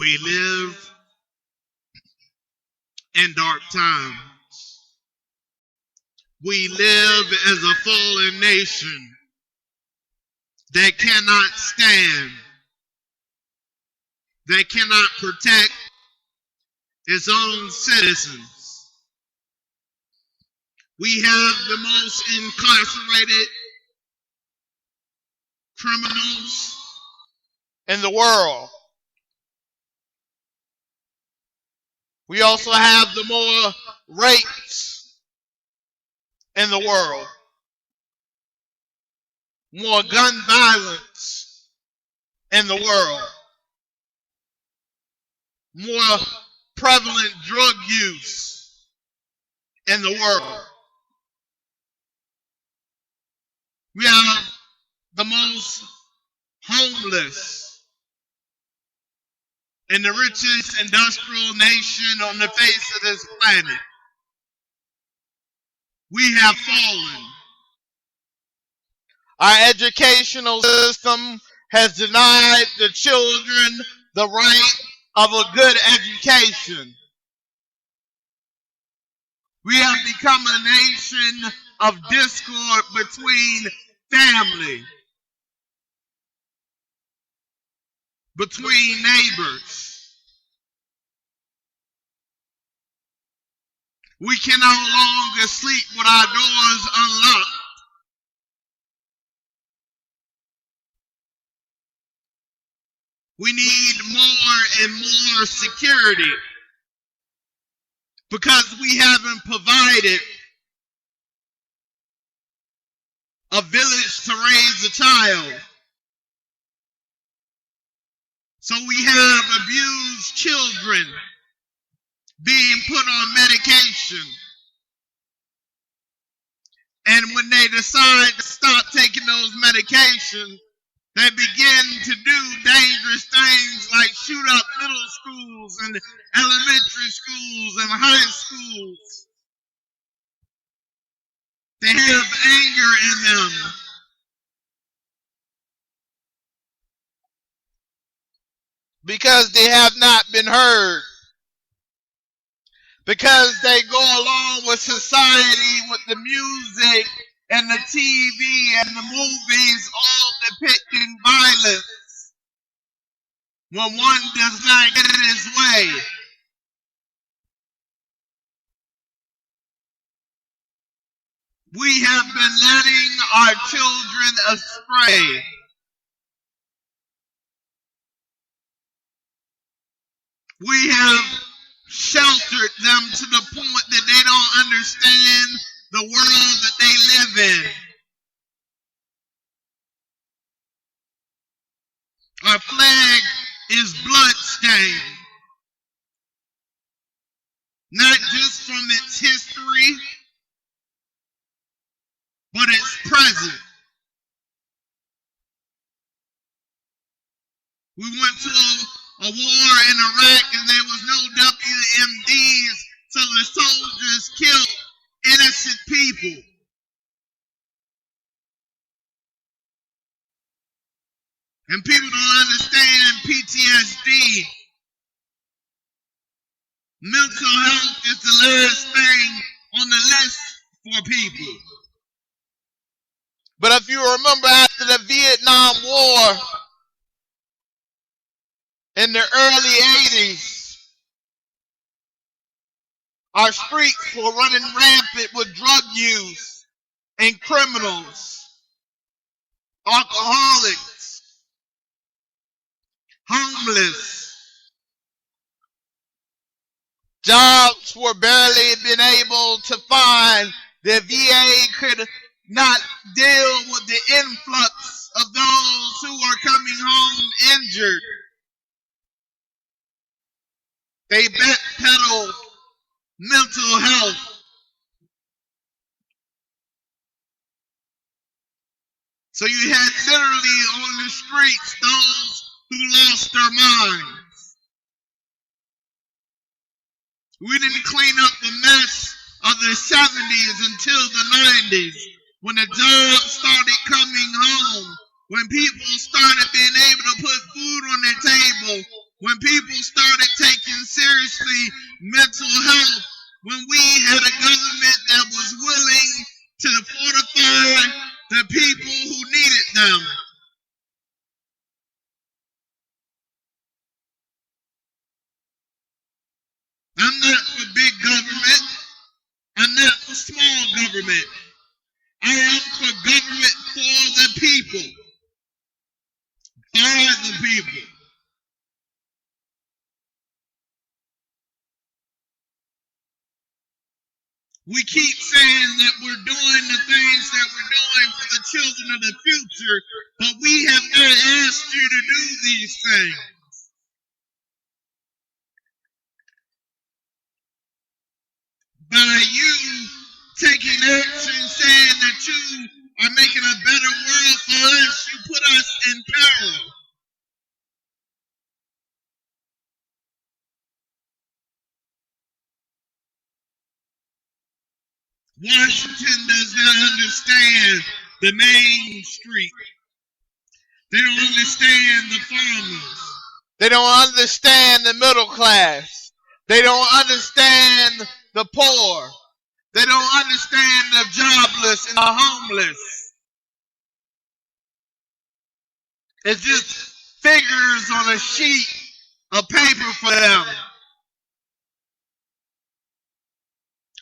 We live in dark times. We live as a fallen nation that cannot stand, that cannot protect its own citizens. We have the most incarcerated criminals in the world. We also have the more rapes in the world, more gun violence in the world, more prevalent drug use in the world. We have the most homeless in the richest industrial nation on the face of this planet. We have fallen. Our educational system has denied the children the right of a good education. We have become a nation of discord between family, between neighbors. We can no longer sleep with our doors unlocked. We need more and more security because we haven't provided a village to raise a child. So we have abused children being put on medication. And when they decide to stop taking those medications, they begin to do dangerous things like shoot up middle schools and elementary schools and high schools. They have anger in them. Because they have not been heard. Because they go along with society, with the music and the TV and the movies, all depicting violence. When one does not get his way. We have been letting our children astray. We have sheltered them to the point that they don't understand the world that they live in. Our flag is bloodstained, not just from its history, but its present. We went to a war in Iraq and there was no WMDs, so the soldiers killed innocent people. And people don't understand PTSD. Mental health is the last thing on the list for people. But if you remember after the Vietnam War, in the early 80s, our streets were running rampant with drug use and criminals, alcoholics, homeless. Jobs were barely been able to find. The VA could not deal with the influx of those who are coming home injured. They backpedaled mental health. So you had literally on the streets those who lost their minds. We didn't clean up the mess of the 70s until the 90s, when the jobs started coming home, when people started being able to put food on their table, when people started taking seriously mental health, when we had a government that was willing to fortify the people who needed them. I'm not for big government. I'm not for small government. I am for government for the people. By the people. We keep saying that we're doing the things that we're doing for the children of the future, but we have not asked you to do these things. By you taking action, saying that you are making a better world for us, you put us in peril. Washington does not understand the main street. They don't understand the farmers. They don't understand the middle class. They don't understand the poor. They don't understand the jobless and the homeless. It's just figures on a sheet of paper for them.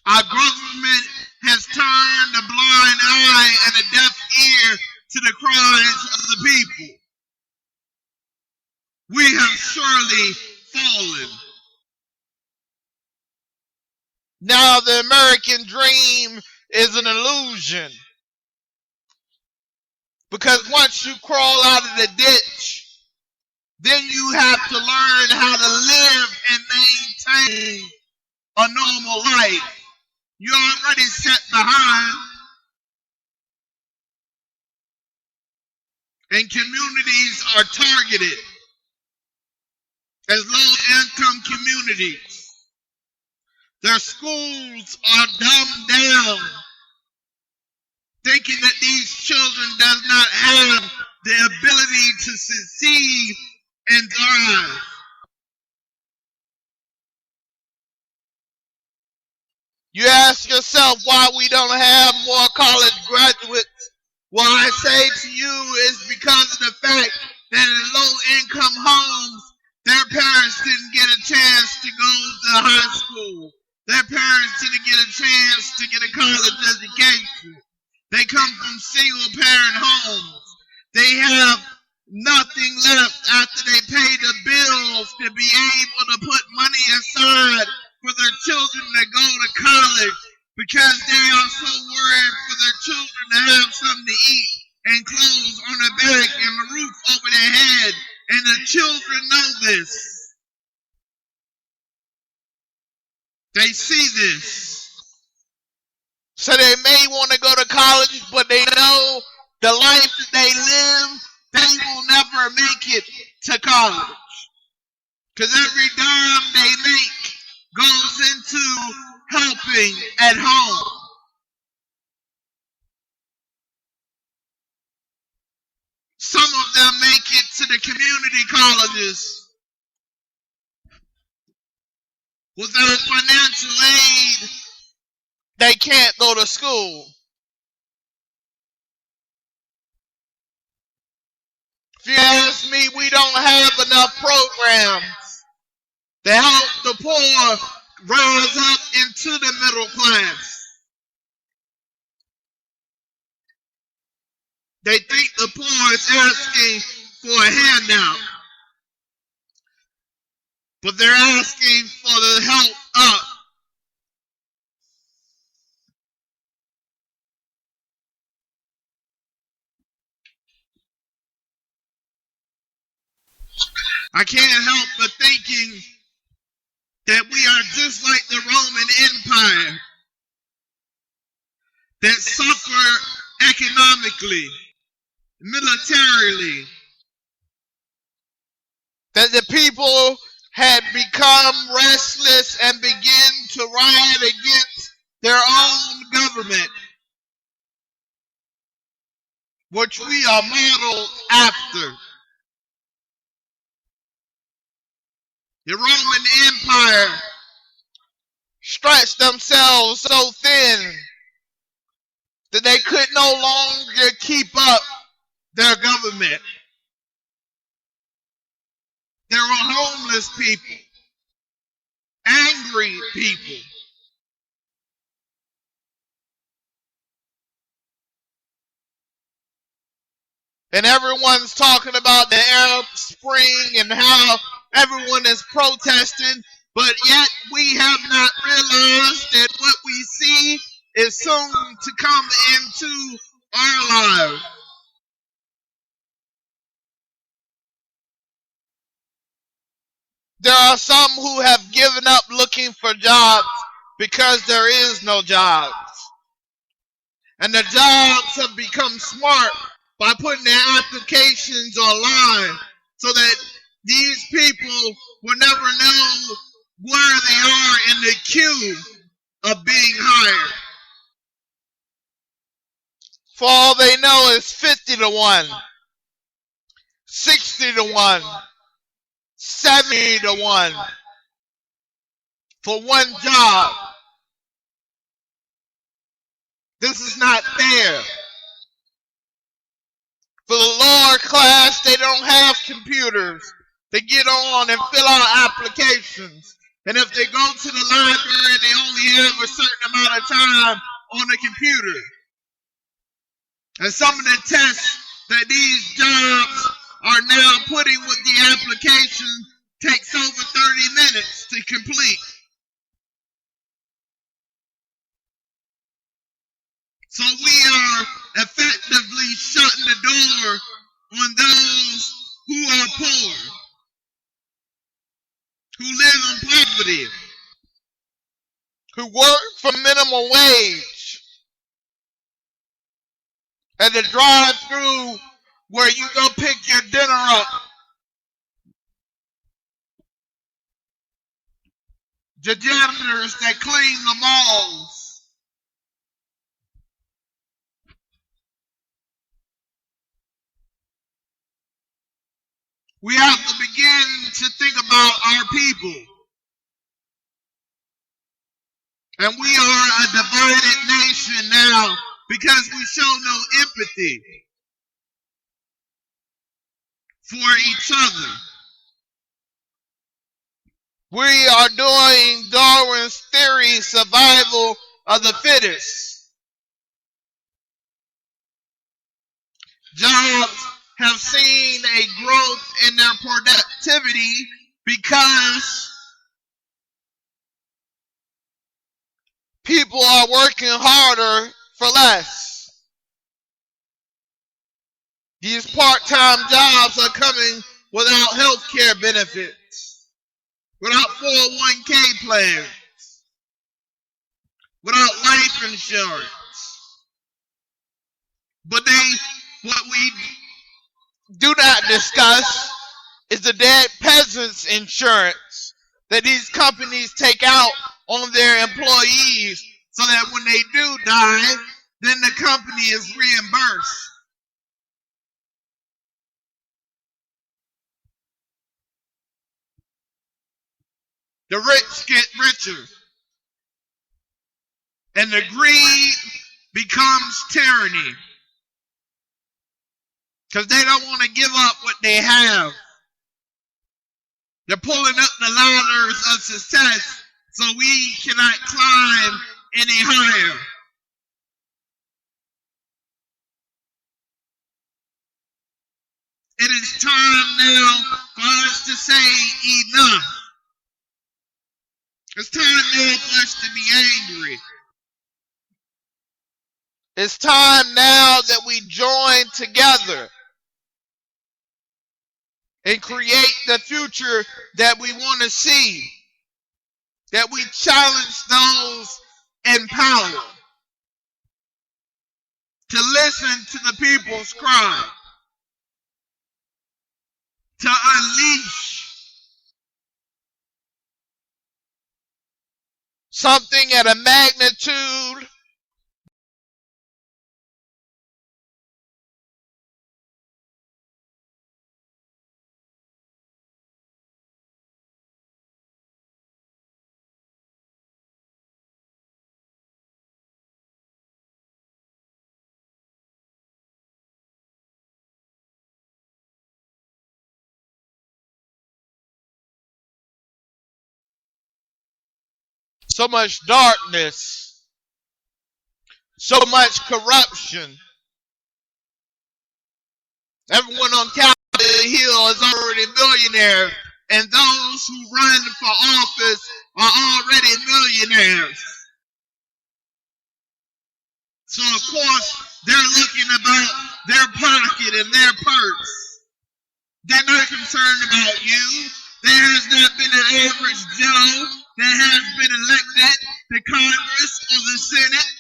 Our government has turned a blind eye and a deaf ear to the cries of the people. We have surely fallen. Now the American dream is an illusion. Because once you crawl out of the ditch, then you have to learn how to live and maintain a normal life. You're already set behind. And communities are targeted as low-income communities. Their schools are dumbed down, thinking that these children does not have the ability to succeed and thrive. You ask yourself why we don't have more college graduates. What I say to you is because of the fact that in low-income homes, their parents didn't get a chance to go to high school. Their parents didn't get a chance to get a college education. They come from single-parent homes. They have nothing left after they pay the bills to be able to put money aside for their children to go to college, because they are so worried for their children to have something to eat and clothes on their back and a roof over their head. And the children know this. They see this. So they may want to go to college, but they know the life that they live, they will never make it to college. Because every dime they make goes into helping at home. Some of them make it to the community colleges without financial aid. They can't go to school. If you ask me, we don't have enough programs to help the poor rise up into the middle class. They think the poor is asking for a handout, but they're asking for the help up. I can't help but thinking that we are just like the Roman Empire that suffered economically, militarily, that the people had become restless and began to riot against their own government, which we are modeled after. The Roman Empire stretched themselves so thin that they could no longer keep up their government. There were homeless people, angry people. And everyone's talking about the Arab Spring and how everyone is protesting, but yet we have not realized that what we see is soon to come into our lives. There are some who have given up looking for jobs because there is no jobs. And the jobs have become smart by putting their applications online so that these people will never know where they are in the queue of being hired. For all they know, it's 50 to 1, 60 to 1, 70 to 1 for one job. This is not fair. For the lower class, they don't have computers to get on and fill out applications. And if they go to the library, they only have a certain amount of time on the computer. And some of the tests that these jobs are now putting with the application takes over 30 minutes to complete. So we are effectively shutting the door on those who are poor, who live in poverty, who work for minimum wage, and the drive-through where you go pick your dinner up. The janitors that clean the malls. We have to begin to think about our people. And we are a divided nation now because we show no empathy for each other. We are doing Darwin's theory, survival of the fittest. Jobs have seen a growth in their productivity because people are working harder for less. These part-time jobs are coming without health care benefits, without 401k plans, without life insurance. But what we do not discuss is the dead peasants insurance that these companies take out on their employees so that when they do die, then the company is reimbursed. The rich get richer, and the greed becomes tyranny because they don't want to give up what they have. They're pulling up the ladders of success so we cannot climb any higher. It is time now for us to say enough. It's time now for us to be angry. It's time now that we join together and create the future that we want to see. That we challenge those in power to listen to the people's cry, to unleash something at a magnitude so much darkness, so much corruption. Everyone on Capitol Hill is already millionaires, and those who run for office are already millionaires. So of course, they're looking about their pocket and their purse. They're not concerned about you. There has not been an average Joe that has been elected to Congress or the Senate.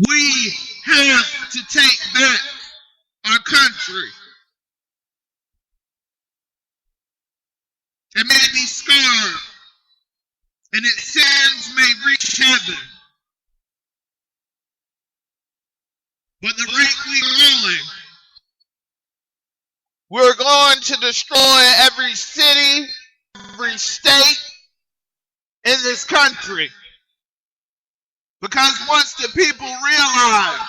We have to take back our country. It may be scarred, and its sins may reach heaven. But the rate we're going to destroy every city, every state in this country. Because once the people realize,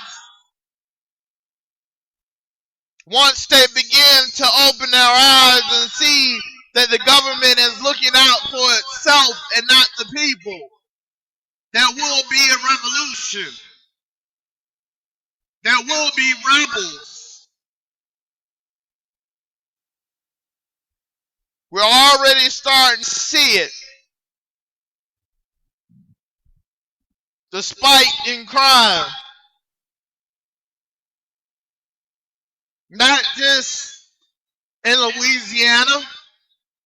once they begin to open their eyes and see that the government is looking out for itself and not the people, there will be a revolution. There will be rebels. We're already starting to see it. The spike in crime. Not just in Louisiana,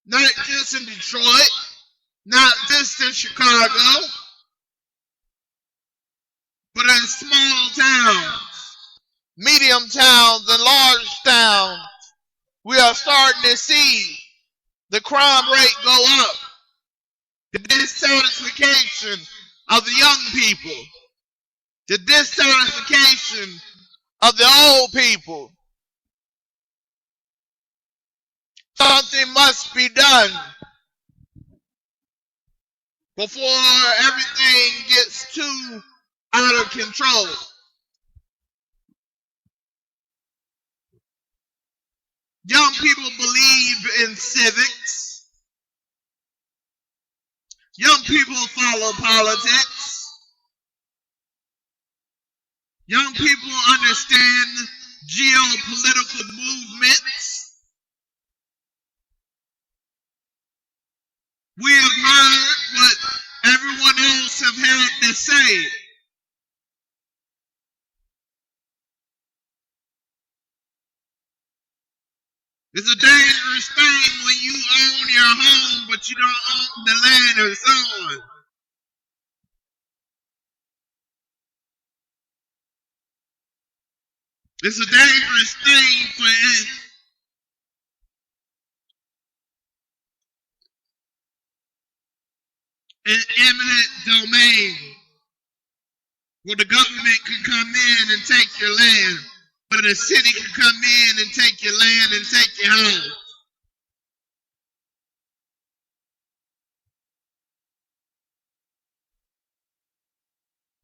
not just in Detroit, not just in Chicago, but in small towns, medium towns, and large towns. We are starting to see the crime rate go up. The dissatisfaction of the young people, the dissatisfaction of the old people. Something must be done before everything gets too out of control. Young people believe in civics. Young people follow politics. Young people understand geopolitical movements. We have heard what everyone else have had to say. It's a dangerous thing when you own your home, but you don't own the land it's on. It's a dangerous thing for an eminent domain where the government can come in and take your land, but the city can come in and take your land and take your home.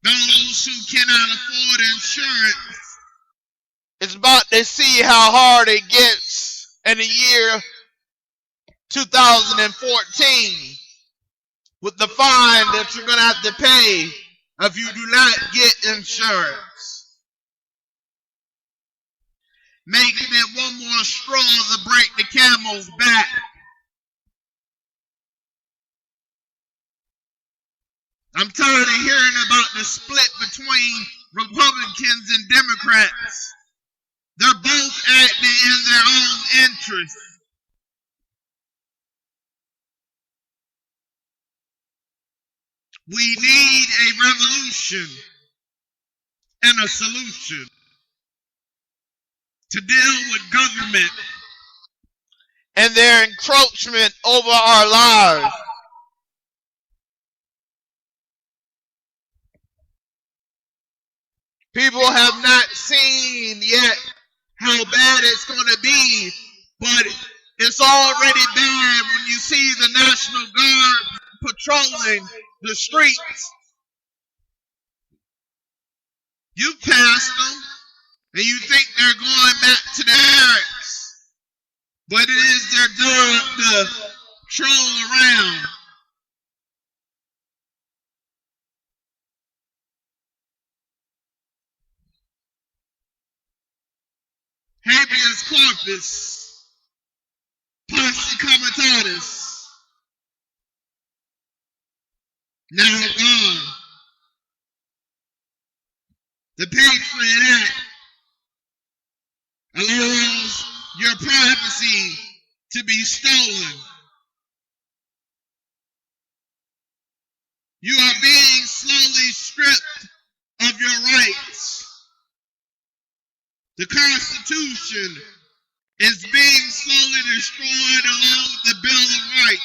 Those who cannot afford insurance, it's about to see how hard it gets in the year 2014 with the fine that you're going to have to pay if you do not get insurance. Making it one more straw to break the camel's back. I'm tired of hearing about the split between Republicans and Democrats. They're both acting in their own interest. We need a revolution and a solution to deal with government and their encroachment over our lives. People have not seen yet how bad it's going to be, but it's already bad when you see the National Guard patrolling the streets. You passed them. and you think they're going back to the barracks, but it is their job to troll around. Habeas corpus, posse comitatus, now gone. The Patriot Act allows your privacy to be stolen. You are being slowly stripped of your rights. The Constitution is being slowly destroyed along with the Bill of Rights.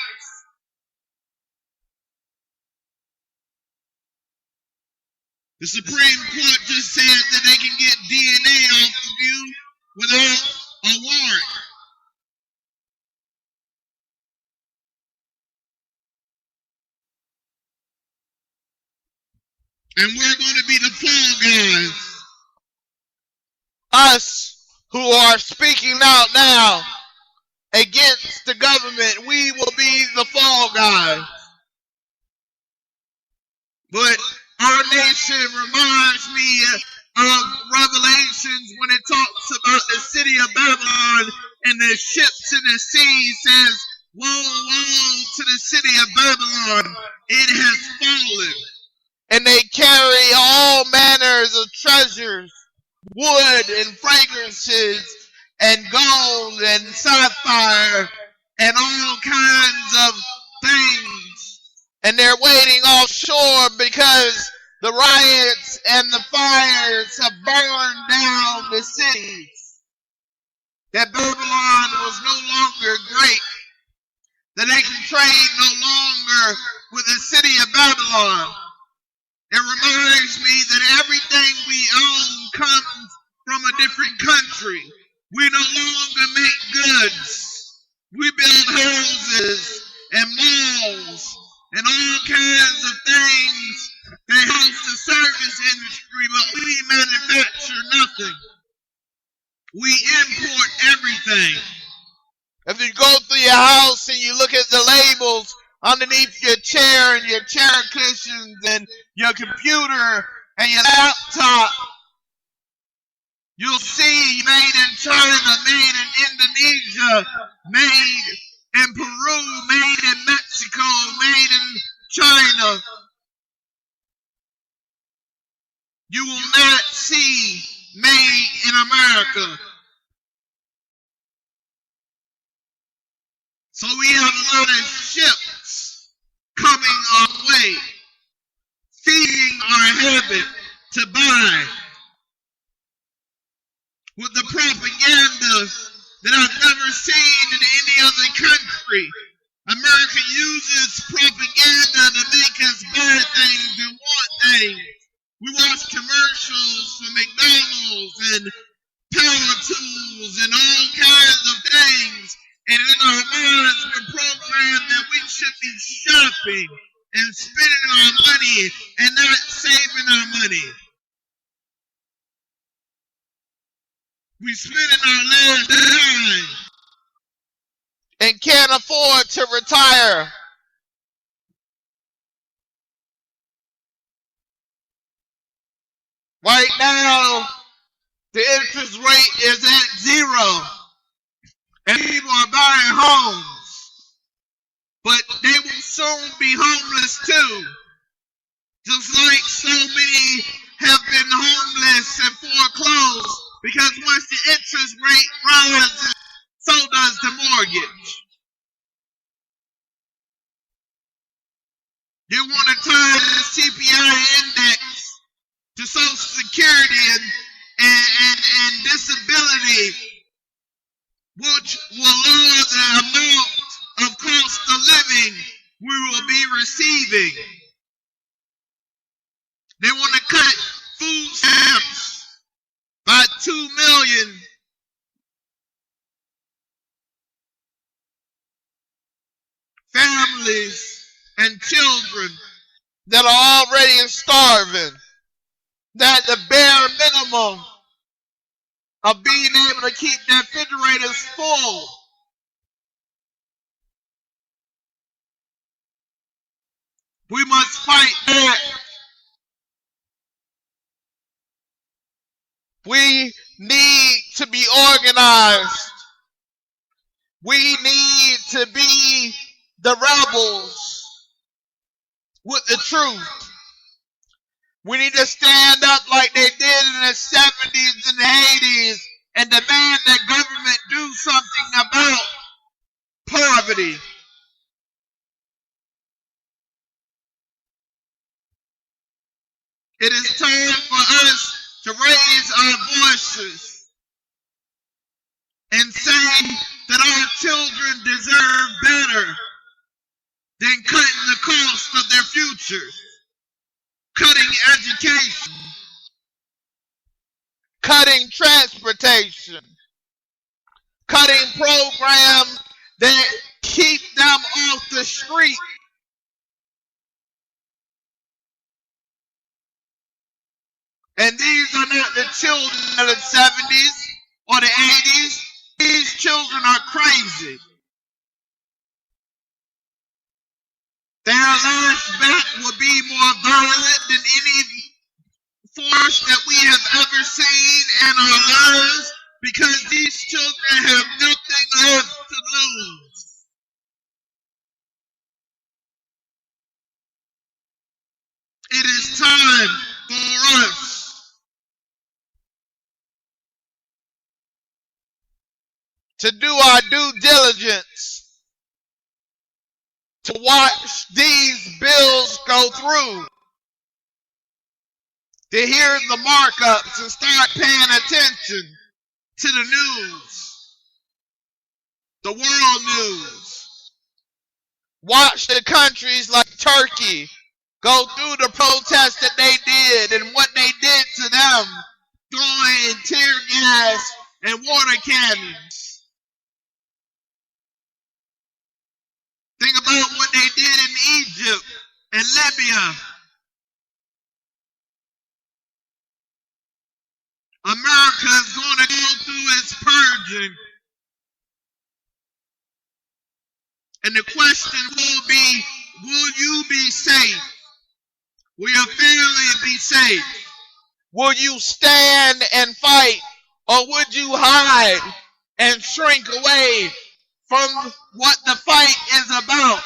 The Supreme Court just said that they can get DNA off of you without a warrant. And we're going to be the fall guys. Us who are speaking out now against the government, we will be the fall guys. But our nation reminds me of Revelations when it talks about the city of Babylon and the ships in the sea says, woe, woe to the city of Babylon, it has fallen. And they carry all manners of treasures, wood and fragrances and gold and sapphire and all kinds of things. And they're waiting offshore because the riots and the fires have burned down the cities. That Babylon was no longer great. That they can trade no longer with the city of Babylon. It reminds me that everything we own comes from a different country. We no longer make goods. We build houses and malls and all kinds of things that helps the service industry, but we manufacture nothing. We import everything. If you go through your house and you look at the labels underneath your chair and your chair cushions and your computer and your laptop, you'll see made in China, made in Indonesia, made in Peru, made in Mexico, made in China. You will not see made in America. So we have a lot of ships coming our way, feeding our habit to buy with the propaganda that I've never seen in any other country. America uses propaganda to make us buy things and want things. We watch commercials for McDonald's and power tools and all kinds of things. And in our minds, we're programmed that we should be shopping and spending our money and not saving our money. We spending our last dime and can't afford to retire. Right now, the interest rate is at 0. And people are buying homes. But they will soon be homeless too. Just like so many have been homeless and foreclosed. Because once the interest rate rises, so does the mortgage. You want to tie the CPI index to Social Security and disability, which will lower the amount of cost of living we will be receiving. They want to cut food stamps by 2 million. Families and children that are already starving, that the bare minimum of being able to keep their refrigerators full. We must fight that. We need to be organized. We need to be the rebels with the truth. We need to stand up like they did in the 70s and the 80s and demand that government do something about poverty. It is time for us to raise our voices and say that our children deserve better than cutting the cost of their future, cutting education, cutting transportation, cutting programs that keep them off the street. And these are not the children of the 70s or the 80s. These children are crazy. Their lashback will be more violent than any force that we have ever seen in our lives, because these children have nothing left to lose. It is time for us to do our due diligence, to watch these bills go through, to hear the markups and start paying attention to the news, the world news. Watch the countries like Turkey go through the protests that they did and what they did to them, throwing tear gas and water cannons. Think about what they did in Egypt and Libya. America is going to go through its purging. And the question will be, will you be safe? Will your family be safe? Will you stand and fight? Or would you hide and shrink away from what the fight is about?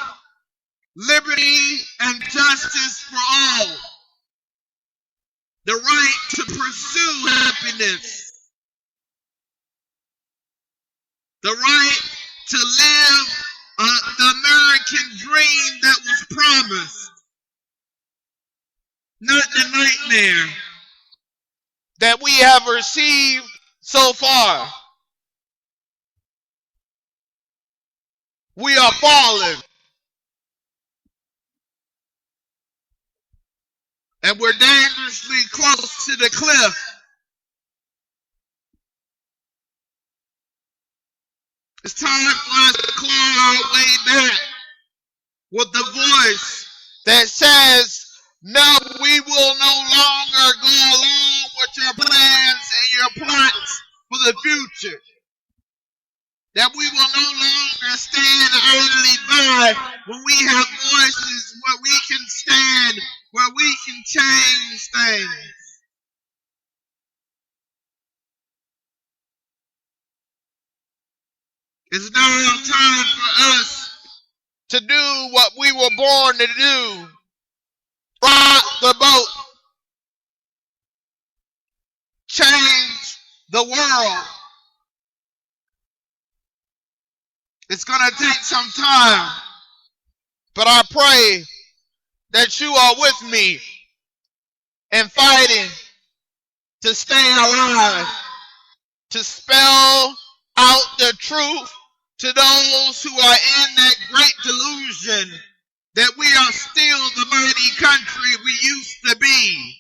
Liberty and justice for all. The right to pursue happiness. The right to live the American dream that was promised. Not the nightmare that we have received so far. We are falling. And we're dangerously close to the cliff. It's time for us to claw our way back with the voice that says, no, we will no longer go along with your plans and your plots for the future. That we will no longer stand idly by when we have voices where we can stand, where we can change things. It's now time for us to do what we were born to do. Rock the boat. Change the world. It's going to take some time, but I pray that you are with me in fighting to stay alive, to spell out the truth to those who are in that great delusion that we are still the mighty country we used to be.